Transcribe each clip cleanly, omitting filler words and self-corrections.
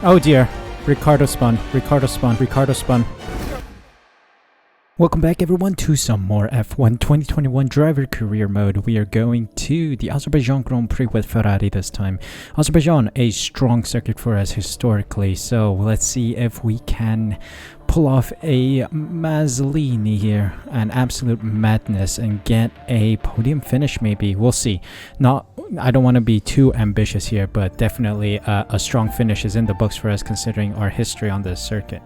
Oh dear. Ricardo spun. Ricardo spun. Ricardo spun. Welcome back everyone to some more F1 2021 driver career mode. We are going to the Azerbaijan Grand Prix with Ferrari this time. Azerbaijan, a strong circuit for us historically, so let's see if we can pull off a Mazzolini here, an absolute madness, and get a podium finish maybe. We'll see. I don't want to be too ambitious here, but definitely a strong finish is in the books for us considering our history on this circuit.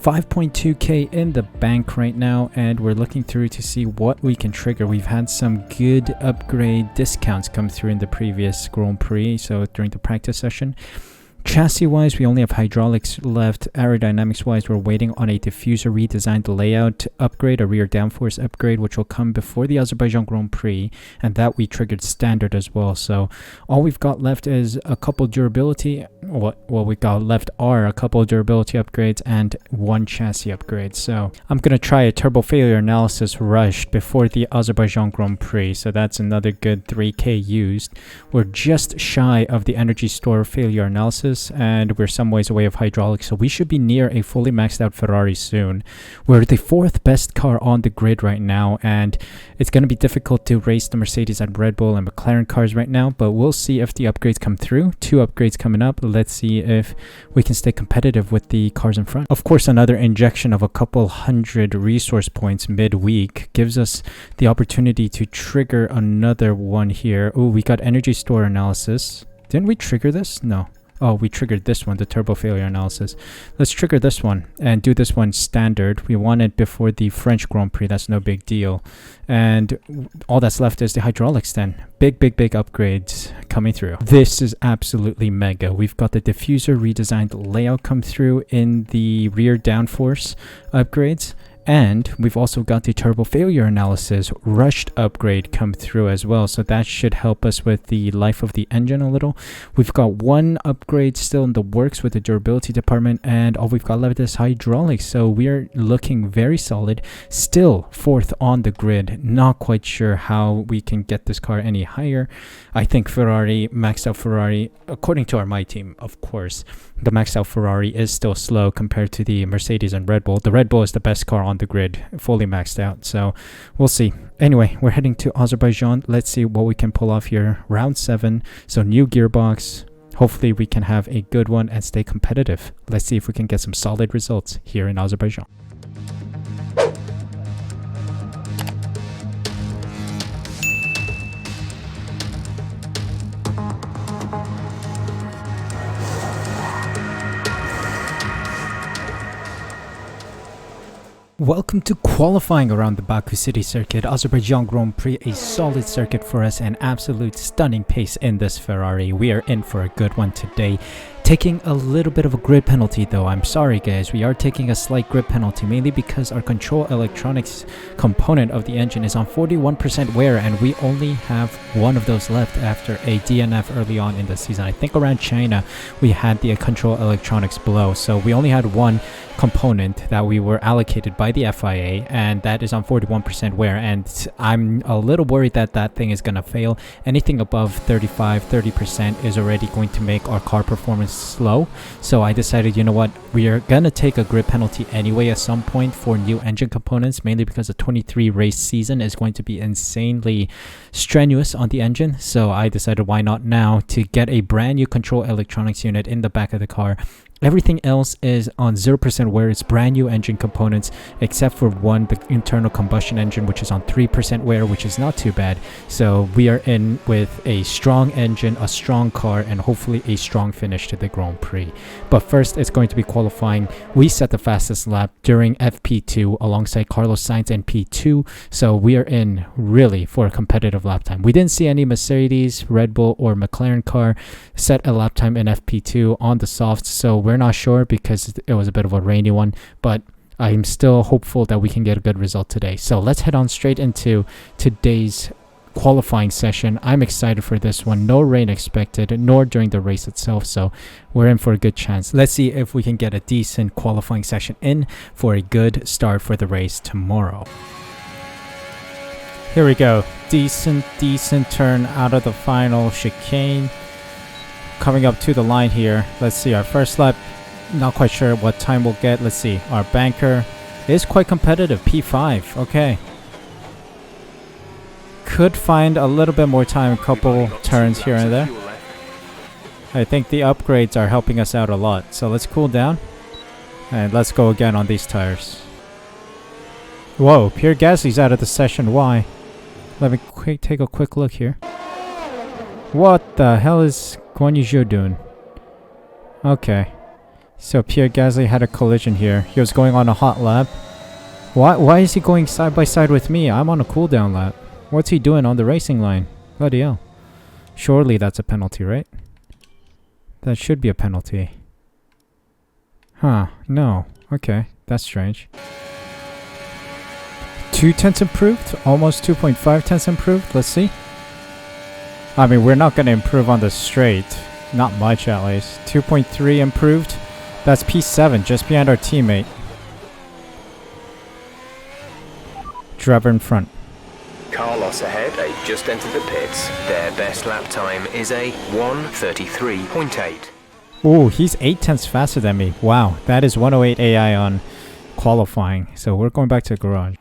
5.2k in the bank right now, and we're looking through to see what we can trigger. We've had some good upgrade discounts come through in the previous Grand Prix, so during the practice session. Chassis wise, we only have hydraulics left. Aerodynamics wise, we're waiting on a diffuser redesigned layout upgrade, a rear downforce upgrade, which will come before the Azerbaijan Grand Prix, and that we triggered standard as well. So all we've got left is a couple durability. What we've got left are a couple durability upgrades and one chassis upgrade. So I'm gonna try a turbo failure analysis rushed before the Azerbaijan Grand Prix. So that's another good 3k used. We're just shy of the energy store failure analysis, and we're some ways away of hydraulics, so we should be near a fully maxed out Ferrari soon. We're the fourth best car on the grid right now, and it's going to be difficult to race the Mercedes and Red Bull and McLaren cars right now, but we'll see if the upgrades come through. 2 upgrades coming up. Let's see if we can stay competitive with the cars in front. Of course, another injection of a couple hundred resource points midweek gives us the opportunity to trigger another one here. Oh, we got energy store analysis. Didn't we trigger this? No. Oh, we triggered this one, the turbo failure analysis. Let's trigger this one and do this one standard. We won it before the French Grand Prix. That's no big deal. And all that's left is the hydraulics then. Big upgrades coming through. This is absolutely mega. We've got the diffuser redesigned layout come through in the rear downforce upgrades. And we've also got the turbo failure analysis rushed upgrade come through as well. So that should help us with the life of the engine a little. We've got one upgrade still in the works with the durability department, and all we've got left is hydraulics. So we're looking very solid. Still fourth on the grid. Not quite sure how we can get this car any higher. I think Ferrari, maxed out Ferrari, according to our My Team, of course, the maxed out Ferrari is still slow compared to the Mercedes and Red Bull. The Red Bull is the best car on the grid, fully maxed out, so we'll see. Anyway, we're heading to Azerbaijan. Let's see what we can pull off here. Round 7, so new gearbox. Hopefully we can have a good one and stay competitive. Let's see if we can get some solid results here in Azerbaijan. Welcome to qualifying around the Baku City circuit. Azerbaijan Grand Prix, a solid circuit for us, and absolute stunning pace in this Ferrari. We are in for a good one today. Taking a little bit of a grid penalty though. I'm sorry guys, we are taking a slight grid penalty, mainly because our control electronics component of the engine is on 41% wear, and we only have one of those left after a DNF early on in the season. I think around China we had the control electronics blow, so we only had one component that we were allocated by the FIA, and that is on 41% wear, and I'm a little worried that that thing is gonna fail. Anything above 35-30% is already going to make our car performance slow, so I decided, you know what, we are gonna take a grid penalty anyway at some point for new engine components, mainly because the 23 race season is going to be insanely strenuous on the engine. So I decided, why not now, to get a brand new control electronics unit in the back of the car. Everything else is on 0% wear. It's brand new engine components, except for one, the internal combustion engine, which is on 3% wear, which is not too bad. So we are in with a strong engine, a strong car, and hopefully a strong finish to the Grand Prix. But first, it's going to be qualifying. We set the fastest lap during FP2 alongside Carlos Sainz in P2. So we are in really for a competitive lap time. We didn't see any Mercedes, Red Bull, or McLaren car set a lap time in FP2 on the softs. So we're not sure because it was a bit of a rainy one, but I'm still hopeful that we can get a good result today. So let's head on straight into today's qualifying session. I'm excited for this one. No rain expected, nor during the race itself, so we're in for a good chance. Let's see if we can get a decent qualifying session in for a good start for the race tomorrow. Here we go. Decent turn out of the final chicane. coming up to the line here. Let's see, our first lap, not quite sure what time we'll get. Let's see, our banker is quite competitive, P5. Okay. Could find a little bit more time, a couple turns here and there. I think the upgrades are helping us out a lot. So let's cool down and let's go again on these tires. Whoa, Pierre Gasly's out of the session. Why? Let me take a quick look here. What the hell is Guan Yu Zhou doing? Okay. So Pierre Gasly had a collision here. He was going on a hot lap. Why is he going side by side with me? I'm on a cooldown lap. What's he doing on the racing line? Bloody hell. Surely that's a penalty, right? That should be a penalty. Huh, no. Okay, that's strange. 2 tenths improved? Almost 2.5 tenths improved? Let's see. I mean, we're not going to improve on the straight. Not much, at least. 2.3 improved. That's P7, just behind our teammate. Driver in front. Carlos ahead, they just entered the pits. Their best lap time is a 1:33.8. Ooh, he's 8 tenths faster than me. Wow, that is 108 AI on qualifying. So we're going back to the garage.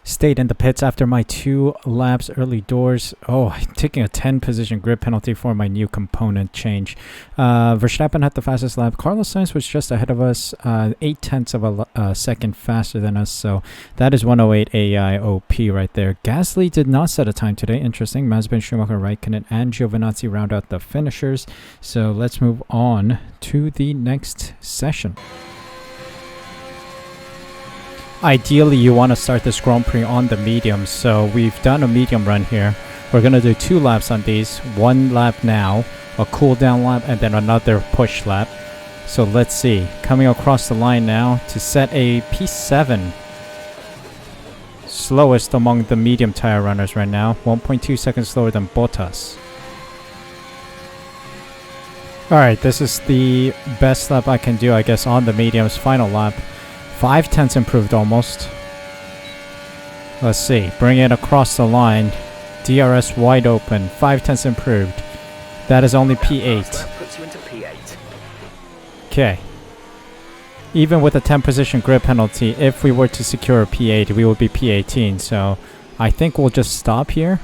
Stayed in the pits after my 2 laps early doors. Oh, I'm taking a 10 position grid penalty for my new component change. Verstappen had the fastest lap. Carlos Sainz was just ahead of us, 8 tenths of a second faster than us. So that is 108 AIOP right there. Gasly did not set a time today. Interesting. Mazepin, Schumacher, Raikkonen, and Giovinazzi round out the finishers. So let's move on to the next session. Ideally, you want to start this Grand Prix on the mediums, so we've done a medium run here. We're going to do 2 laps on these. 1 lap now, a cool down lap, and then another push lap. So let's see. Coming across the line now to set a P7. Slowest among the medium tire runners right now. 1.2 seconds slower than Bottas. Alright, this is the best lap I can do, I guess, on the mediums. Final lap. 5 tenths improved almost. Let's see. Bring it across the line. DRS wide open. 5 tenths improved. That is only P8. Puts you into P8. Okay. Even with a 10 position grid penalty, if we were to secure a P8, we would be P18. So I think we'll just stop here.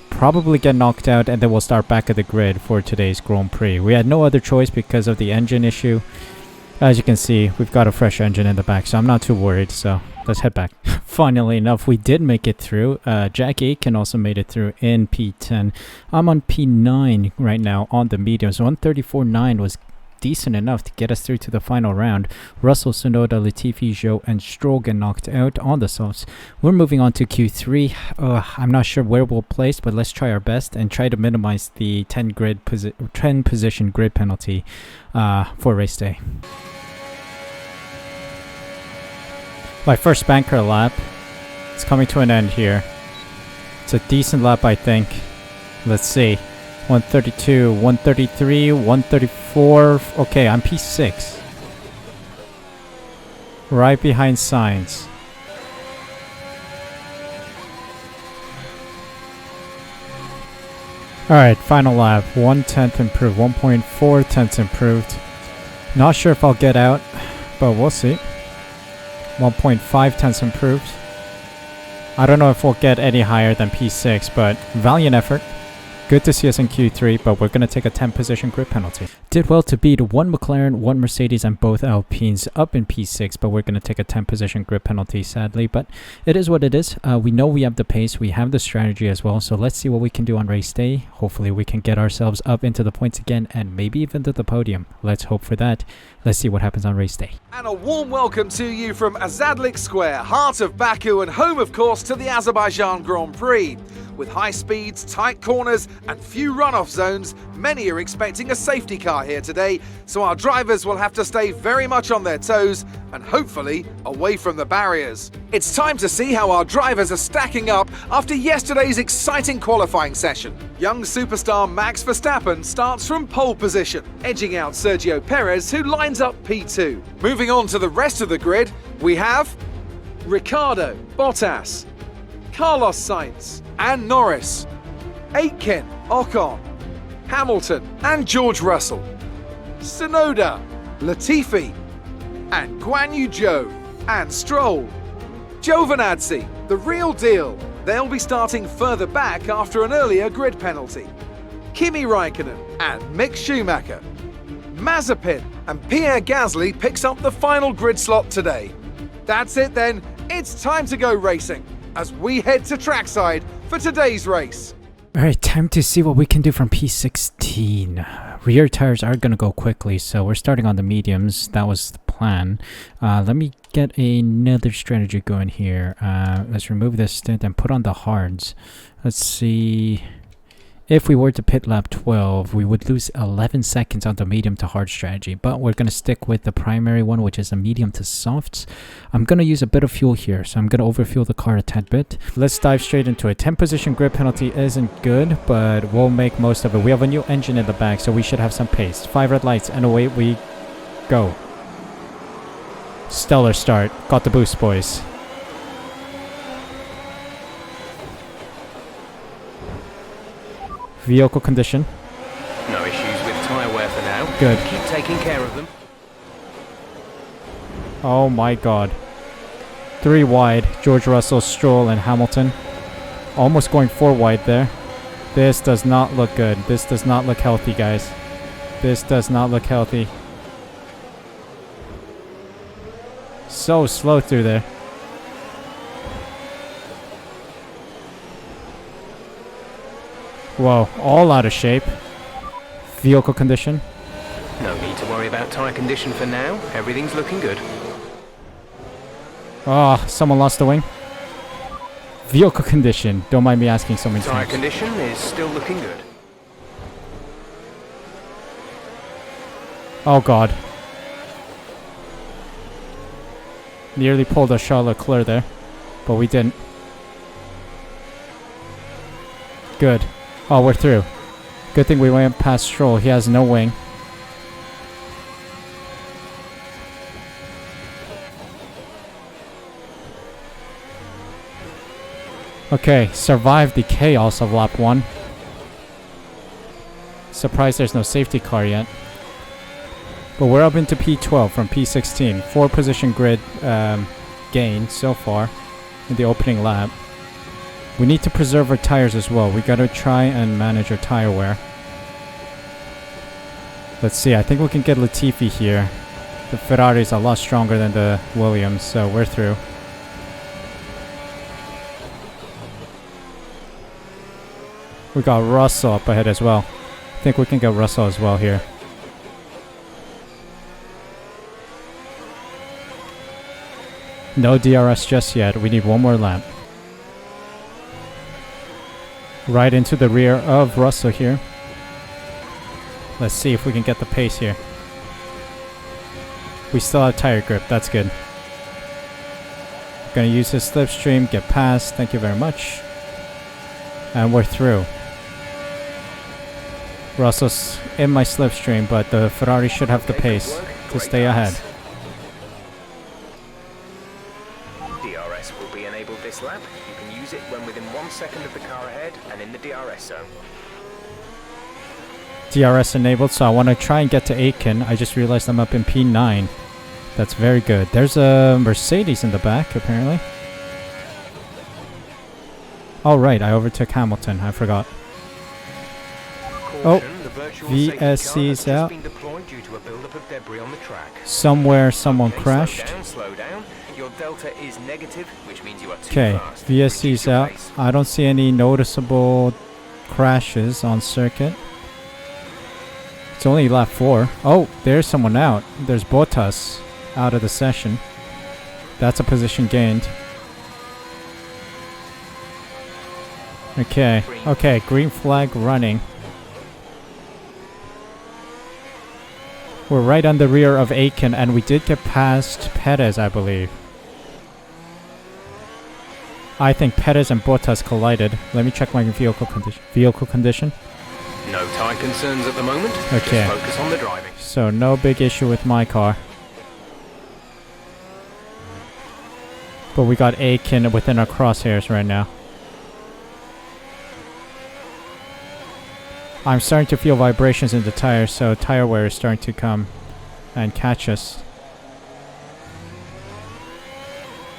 Probably get knocked out, and then we'll start back at the grid for today's Grand Prix. We had no other choice because of the engine issue. As you can see, we've got a fresh engine in the back, so I'm not too worried, so let's head back. Funnily enough, we did make it through. Jack Aitken also made it through in P10. I'm on P9 right now on the mediums. 134.9 was decent enough to get us through to the final round. Russell, Tsunoda, Latifi, Zhou, and Stroll get knocked out on the softs. We're moving on to Q3. I'm not sure where we'll place, but let's try our best and try to minimize the 10 position grid penalty for race day. My first banker lap. It's coming to an end here. It's a decent lap, I think. Let's see. 132, 133, 134. Okay, I'm P6. Right behind Sainz. Alright, final lap. 1 tenth improved. 1.4 tenths improved. Not sure if I'll get out, but we'll see. 1.5 tenths improved. I don't know if we'll get any higher than P6, but valiant effort. Good to see us in Q3, but we're going to take a 10 position grid penalty. Did well to beat 1 McLaren, 1 Mercedes, and both Alpines up in P6, but we're going to take a 10 position grid penalty, sadly. But it is what it is. We know we have the pace, we have the strategy as well, so let's see what we can do on race day. Hopefully we can get ourselves up into the points again, and maybe even to the podium. Let's hope for that. Let's see what happens on race day. And a warm welcome to you from Azadlik Square, heart of Baku and home, of course, to the Azerbaijan Grand Prix. With high speeds, tight corners and few runoff zones, many are expecting a safety car here today, so our drivers will have to stay very much on their toes and hopefully away from the barriers. It's time to see how our drivers are stacking up after yesterday's exciting qualifying session. Young superstar Max Verstappen starts from pole position, edging out Sergio Perez, who lines up P2. Moving on to the rest of the grid, we have Ricciardo, Bottas, Carlos Sainz and Norris, Aitken, Ocon, Hamilton and George Russell, Tsunoda, Latifi, and Guan Yu Zhou and Stroll. Giovinazzi, the real deal. They'll be starting further back after an earlier grid penalty. Kimi Raikkonen and Mick Schumacher. Mazepin and Pierre Gasly picks up the final grid slot today. That's it then, it's time to go racing as we head to trackside for today's race. Alright, time to see what we can do from P16. Rear tires are gonna go quickly, so we're starting on the mediums. That was the plan. Let me get another strategy going here. Let's remove this stint and put on the hards. Let's see. If we were to pit lap 12, we would lose 11 seconds on the medium to hard strategy, but we're going to stick with the primary one, which is a medium to softs. I'm going to use a bit of fuel here, so I'm going to overfuel the car a tad bit. Let's dive straight into it. 10 position grid penalty isn't good, but we'll make most of it. We have a new engine in the back, so we should have some pace. 5 red lights, and away we go. Stellar start. Got the boost, boys. Vehicle condition. No issues with tyre wear for now. Good. Keep taking care of them. Oh my god. 3 wide. George Russell, Stroll, and Hamilton. Almost going 4 wide there. This does not look good. This does not look healthy, guys. This does not look healthy. So slow through there. Whoa, all out of shape. Vehicle condition. No need to worry about tyre condition for now. Everything's looking good. Oh, someone lost the wing. Vehicle condition. Don't mind me asking so many Tyre times. condition is still looking good. Oh god. Nearly pulled a Charles Leclerc there, but we didn't. Good. Oh, we're through. Good thing we went past Stroll. He has no wing. Okay, survived the chaos of lap 1. Surprised there's no safety car yet. But we're up into P12 from P16. 4 position grid gain so far in the opening lap. We need to preserve our tires as well. We gotta try and manage our tire wear. Let's see, I think we can get Latifi here. The Ferrari is a lot stronger than the Williams, so we're through. We got Russell up ahead as well. I think we can get Russell as well here. No DRS just yet. We need one more lap. Right into the rear of Russell here. Let's see if we can get the pace here. We still have tire grip. That's good. Gonna use his slipstream. Get past. Thank you very much. And we're through. Russell's in my slipstream, but the Ferrari should have the pace to stay ahead. DRS will be enabled this lap. You can use it when within 1 second of the car ahead and in the DRS zone. DRS enabled, so I want to try and get to Aiken. I just realized I'm up in P9. That's very good. There's a Mercedes in the back, apparently. Oh, right, I overtook Hamilton. I forgot. Oh, VSC's out. Somewhere someone crashed. Okay, VSC's out. I don't see any noticeable crashes on circuit. It's only lap 4. Oh, there's someone out. There's Bottas out of the session. That's a position gained. Okay, okay, green flag running. We're right on the rear of Aiken, and we did get past Perez, I believe. I think Perez and Bottas collided. Let me check my vehicle condition. Vehicle condition? No tyre concerns at the moment. Okay. Just focus on the driving. So no big issue with my car. But we got Aiken within our crosshairs right now. I'm starting to feel vibrations in the tires, so tire wear is starting to come and catch us.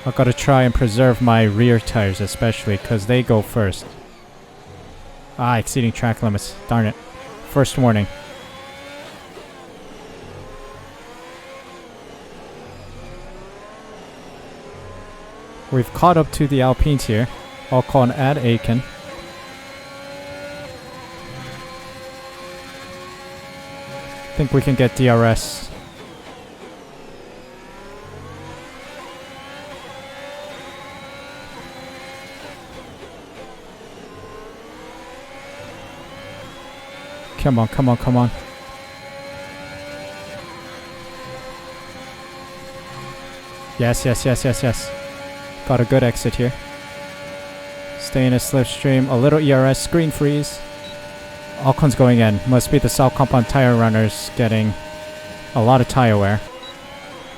I've got to try and preserve my rear tires especially, because they go first. Ah, exceeding track limits. Darn it. First warning. We've caught up to the Alpines here. Ocon and Aiken. Think we can get DRS. Come on, come on, come on. Yes, yes, yes, yes, yes. Got a good exit here. Stay in a slipstream. A little ERS. Screen freeze. Ocon's going in. Must be the South Compound tire runners getting a lot of tire wear.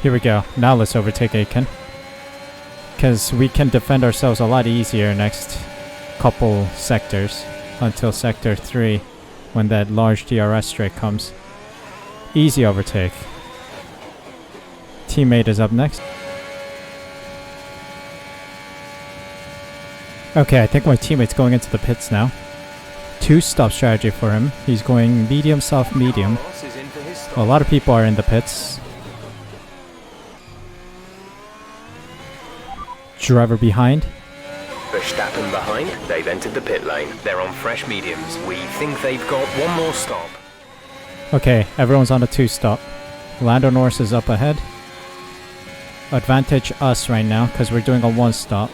Here we go. Now let's overtake Aiken. Because we can defend ourselves a lot easier next couple sectors. Until sector 3. When that large DRS straight comes. Easy overtake. Teammate is up next. Okay, I think my teammate's going into the pits now. 2-stop strategy for him. He's going medium, soft, medium. A lot of people are in the pits. Driver behind. Verstappen behind. They've entered the pit lane. They're on fresh mediums. We think they've got one more stop. Okay, everyone's on a 2-stop. Lando Norris is up ahead. Advantage us right now because we're doing a 1-stop.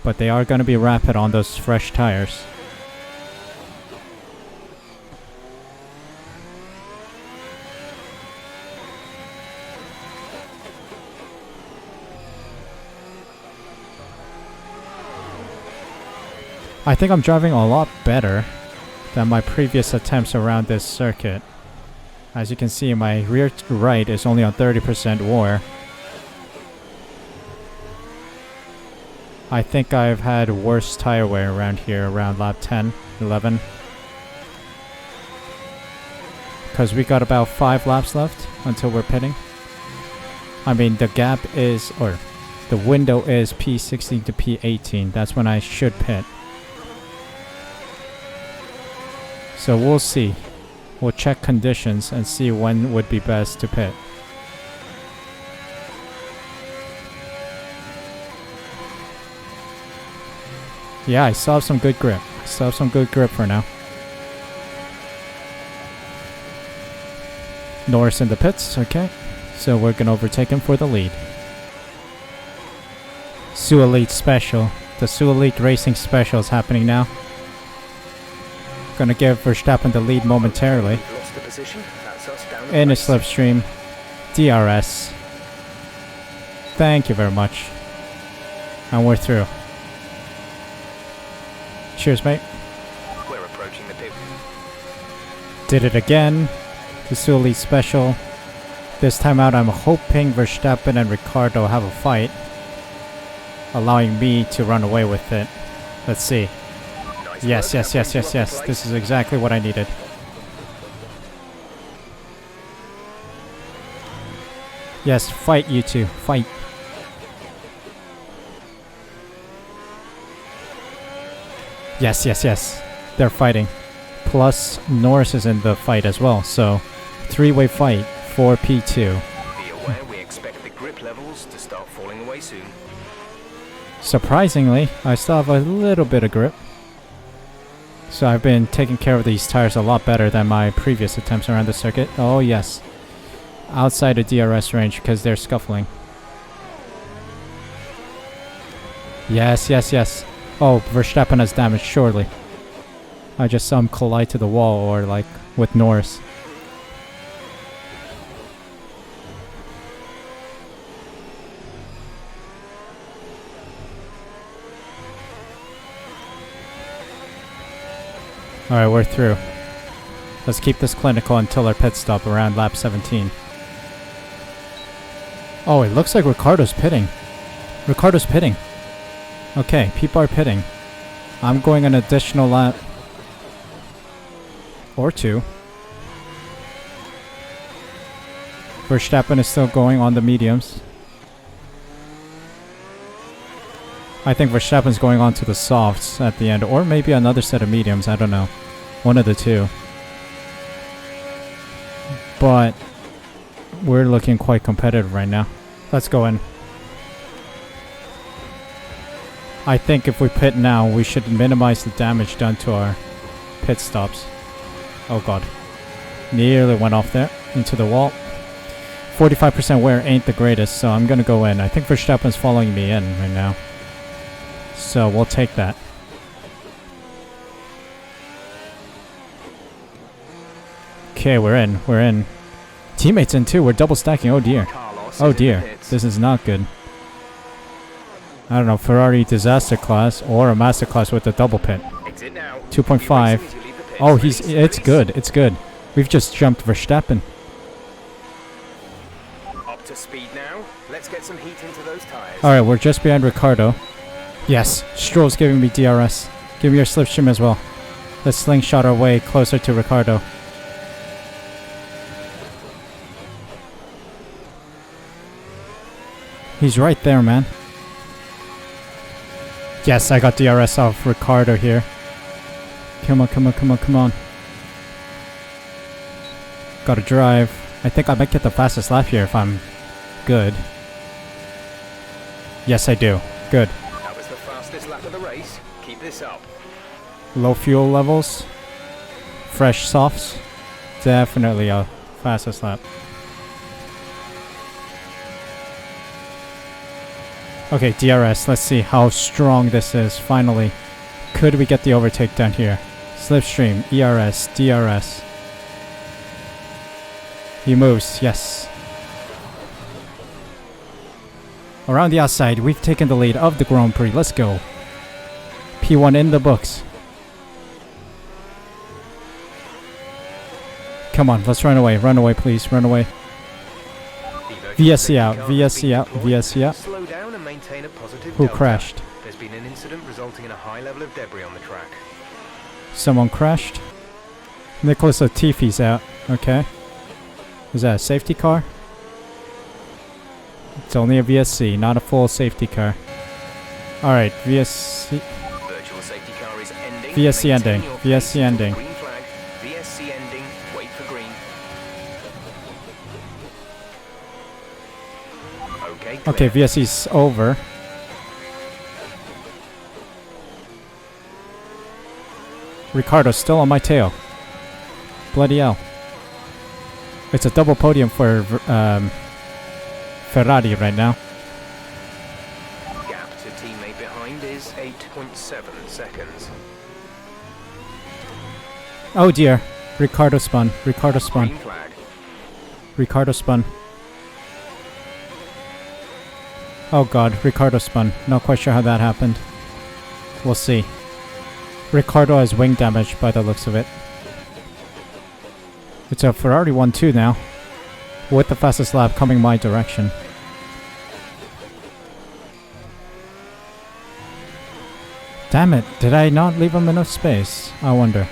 But they are going to be rapid on those fresh tires. I think I'm driving a lot better than my previous attempts around this circuit. As you can see, my rear right is only on 30% war. I think I've had worse tire wear around here around lap 10, 11. Because we got about 5 laps left until we're pitting. I mean, the gap is, or the window is P16 to P18. That's when I should pit. So we'll see. We'll check conditions and see when would be best to pit. Yeah, I still have some good grip. I still have some good grip for now. Norris in the pits, okay. So we're gonna overtake him for the lead. Suh Elite Special. The Suh Elite Racing Special is happening now. Gonna give Verstappen the lead momentarily. Lost the position. That's us down In a slipstream. DRS. Thank you very much. And we're through. Cheers, mate. We're approaching the pit. Did it again. The Suh Elite Special. This time out, I'm hoping Verstappen and Ricciardo have a fight, allowing me to run away with it. Let's see. Nice Yes, work. yes, yes, yes, yes. This is exactly what I needed. Yes, fight, you two. Fight. Yes, yes, yes. They're fighting. Plus, Norris is in the fight as well, so 3-way fight for P2. Be aware we expect the grip levels to start falling away soon. Surprisingly, I still have a little bit of grip. So I've been taking care of these tires a lot better than my previous attempts around the circuit. Oh yes. Outside the DRS range because they're scuffling. Yes, yes, yes. Oh, Verstappen has damage, surely. I just saw him collide to the wall or like with Norris. Alright, we're through. Let's keep this clinical until our pit stop around lap 17. Oh, it looks like Ricciardo's pitting. Ricciardo's pitting. Okay, people are pitting. I'm going an additional lap. or 2. Verstappen is still going on the mediums. I think Verstappen's going on to the softs at the end, or maybe another set of mediums, I don't know. One of the two. But we're looking quite competitive right now. Let's go in. I think if we pit now, we should minimize the damage done to our pit stops. Oh god. Nearly went off there, into the wall. 45% wear ain't the greatest, so I'm gonna go in. I think Verstappen's following me in right now. So we'll take that. Okay, we're in. We're in. Teammates in too. We're double stacking. Oh dear. Oh dear. This is not good. I don't know. Ferrari disaster class or a master class with a double pit. 2.5. Oh, it's good. It's good. We've just jumped Verstappen. Up to speed now. Let's get some heat into those tires. Alright, we're just behind Ricardo. Yes, Stroll's giving me DRS. Give me your slipstream as well. Let's slingshot our way closer to Ricardo. He's right there, man. Yes, I got DRS off Ricardo here. Come on, come on, come on, come on. Gotta drive. I think I might get the fastest lap here if I'm good. Yes, I do. Good. That was the fastest lap of the race. Keep this up. Low fuel levels. Fresh softs. Definitely a fastest lap. Okay, DRS. Let's see how strong this is. Finally. Could we get the overtake down here? Slipstream, ERS, DRS. He moves, yes. Around the outside, we've taken the lead of the Grand Prix. Let's go. P1 in the books. Come on, let's run away. Run away, please. Run away. VSC out, VSC out, VSC out. Slow down and maintain a positive Who delta. crashed? There's been an incident resulting in a high level of debris on the track. Someone crashed. Nicholas Latifi's out. Okay. Is that a safety car? It's only a VSC, not a full safety car. Alright, VSC. Virtual safety car is ending. VSC Maintain ending. your VSC pace ending. until green flag. VSC ending. Wait for green. Okay, clear. Okay, VSC's over. Ricardo's still on my tail. Bloody hell. It's a double podium for Ferrari right now. Gap to teammate behind is 8.7 seconds. Oh dear. Ricardo spun. Ricardo spun. Green flag. Ricardo spun. Oh god, Ricardo spun. Not quite sure how that happened. We'll see. Ricardo has wing damage by the looks of it. It's a Ferrari 1-2 now. With the fastest lap coming my direction. Damn it, did I not leave him enough space? I wonder.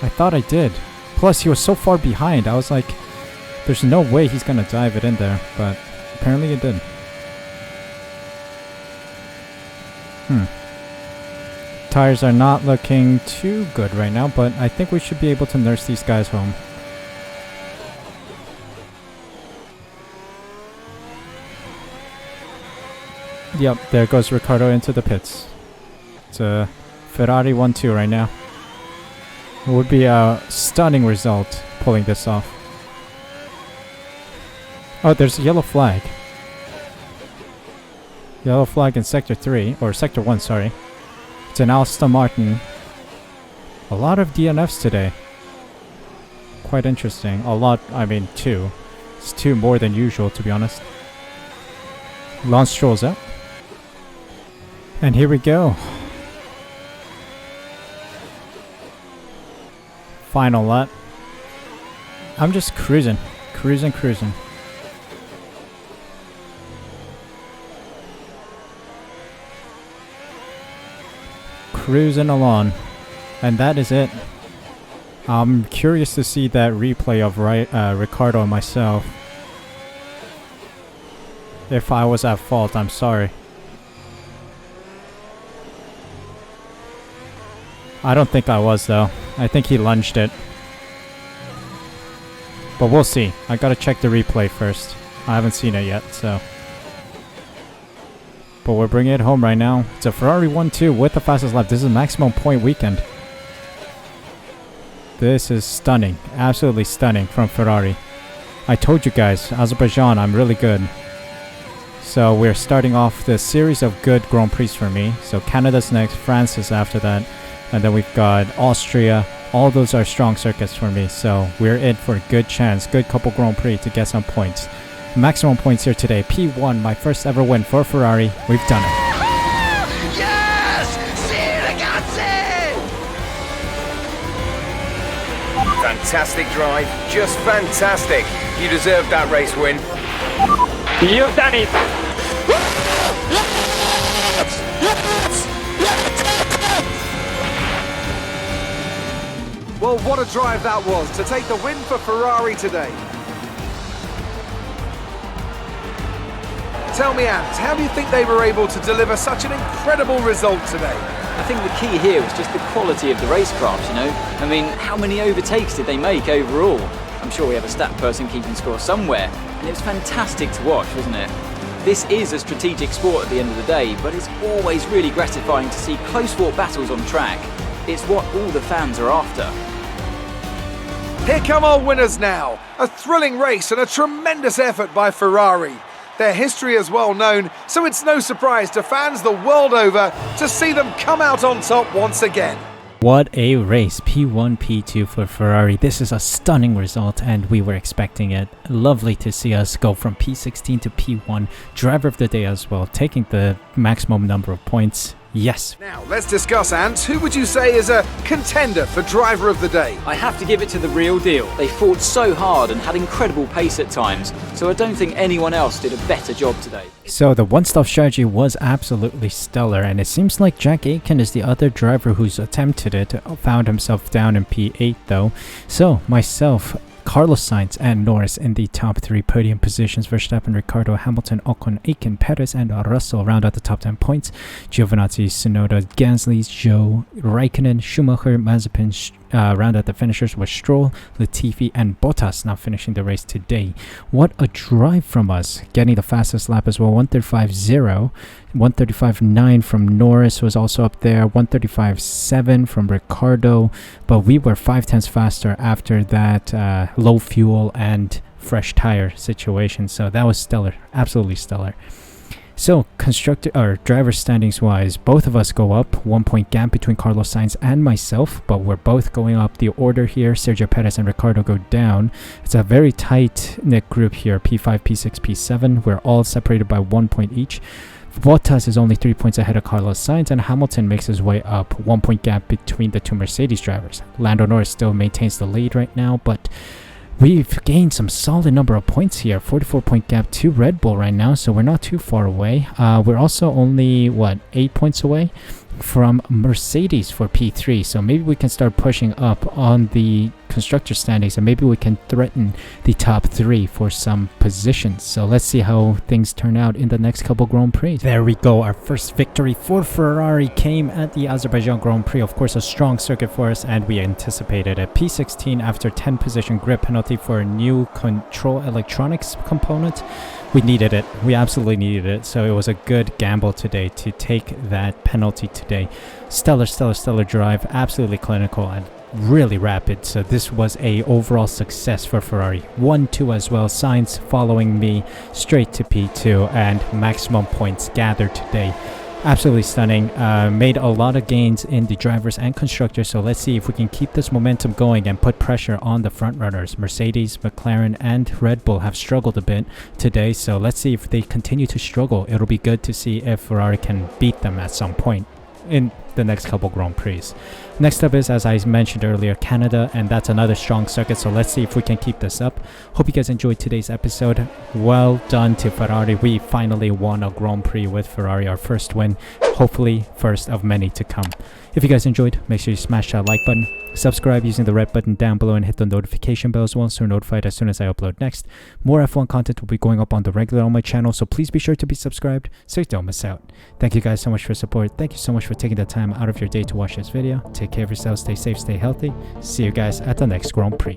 I thought I did. Plus he was so far behind, I was like, there's no way he's gonna dive it in there, but apparently it did. Tires are not looking too good right now, but I think we should be able to nurse these guys home. Yep, there goes Ricardo into the pits. It's a Ferrari 1-2 right now. It would be a stunning result pulling this off. Oh, there's a yellow flag. Yellow flag in Sector 3, or Sector 1, sorry. It's an Aston Martin. A lot of DNFs today. Quite interesting. A lot, I mean 2. It's 2 more than usual, to be honest. Lance Stroll's out. And here we go. Final lap. I'm just cruising. Cruising. Cruising along. And that is it. I'm curious to see that replay of Ricardo and myself. If I was at fault, I'm sorry. I don't think I was though. I think he lunged it. But we'll see. I gotta check the replay first. I haven't seen it yet, so. But we're bringing it home right now. It's a Ferrari 1-2 with the fastest lap. This is a maximum point weekend. This is stunning. Absolutely stunning from Ferrari. I told you guys, Azerbaijan, I'm really good. So we're starting off the series of good Grand Prix for me. So Canada's next, France is after that. And then we've got Austria. All those are strong circuits for me. So we're in for a good chance, good couple Grand Prix to get some points. Maximum points here today. P1, my first ever win for Ferrari. We've done it. Yes! Sì, ragazzi! Fantastic drive, just fantastic. You deserve that race win. You've done it! Well, what a drive that was to take the win for Ferrari today. Tell me, Ant, how do you think they were able to deliver such an incredible result today? I think the key here was just the quality of the racecraft, you know? I mean, how many overtakes did they make overall? I'm sure we have a stat person keeping score somewhere, and it was fantastic to watch, wasn't it? This is a strategic sport at the end of the day, but it's always really gratifying to see close-fought battles on track. It's what all the fans are after. Here come our winners now. A thrilling race and a tremendous effort by Ferrari. Their history is well known, so it's no surprise to fans the world over to see them come out on top once again. What a race. P1, P2 for Ferrari. This is a stunning result and we were expecting it. Lovely to see us go from P16 to P1. Driver of the day as well, taking the maximum number of points. Yes. Now, let's discuss, Ant. Who would you say is a contender for driver of the day? I have to give it to the real deal. They fought so hard and had incredible pace at times, so I don't think anyone else did a better job today. So the one-stop strategy was absolutely stellar, and it seems like Jack Aitken is the other driver who's attempted it, found himself down in P8 though. So myself, Carlos Sainz and Norris in the top 3 podium positions. Verstappen, Ricciardo, Hamilton, Ocon, Aitken, Perez, and Russell round out the top 10 points. Giovinazzi, Tsunoda, Gasly, Zhou, Raikkonen, Schumacher, Mazepin round out the finishers with Stroll, Latifi, and Bottas now finishing the race today. What a drive from us, getting the fastest lap as well. 135.0, 135.9 from Norris was also up there, 135.7 from Ricciardo, but we were 5/10 faster after that low fuel and fresh tire situation. So that was stellar, absolutely stellar. So constructor or driver standings wise, both of us go up, 1 point gap between Carlos Sainz and myself, but we're both going up the order here. Sergio Perez and Ricciardo go down. It's a very tight knit group here, P5, P6, P7. We're all separated by 1 point each. Bottas is only 3 points ahead of Carlos Sainz, and Hamilton makes his way up, 1 point gap between the two Mercedes drivers. Lando Norris still maintains the lead right now, but we've gained some solid number of points here. 44 point gap to Red Bull right now, so we're not too far away. We're also only, 8 points away from Mercedes for P3, so maybe we can start pushing up on the constructor standings and maybe we can threaten the top 3 for some positions. So let's see how things turn out in the next couple Grand Prix. There we go, our first victory for Ferrari came at the Azerbaijan Grand Prix. Of course, a strong circuit for us, and we anticipated it. P16 after 10 position grip penalty for a new control electronics component. We needed it. We absolutely needed it. So it was a good gamble today to take that penalty today. Stellar drive. Absolutely clinical and really rapid. So this was a overall success for Ferrari. 1-2 as well. Sainz following me straight to P2 and maximum points gathered today. Absolutely stunning. Made a lot of gains in the drivers and constructors, so let's see if we can keep this momentum going and put pressure on the front runners. Mercedes, McLaren, and Red Bull have struggled a bit today, so let's see if they continue to struggle. It'll be good to see if Ferrari can beat them at some point. the next couple Grand Prix. Next up is, as I mentioned earlier, Canada, and that's another strong circuit, so let's see if we can keep this up. Hope you guys enjoyed today's episode. Well done to Ferrari. We finally won a Grand Prix with Ferrari, our first win, hopefully first of many to come. If you guys enjoyed, make sure you smash that like button, subscribe using the red button down below, and hit the notification bell as well so you're notified as soon as I upload next. More F1 content will be going up on the regular on my channel, so please be sure to be subscribed so you don't miss out. Thank you guys so much for support. Thank you so much for taking the time out of your day to watch this video. Take care of yourselves, stay safe, stay healthy. See you guys at the next Grand Prix.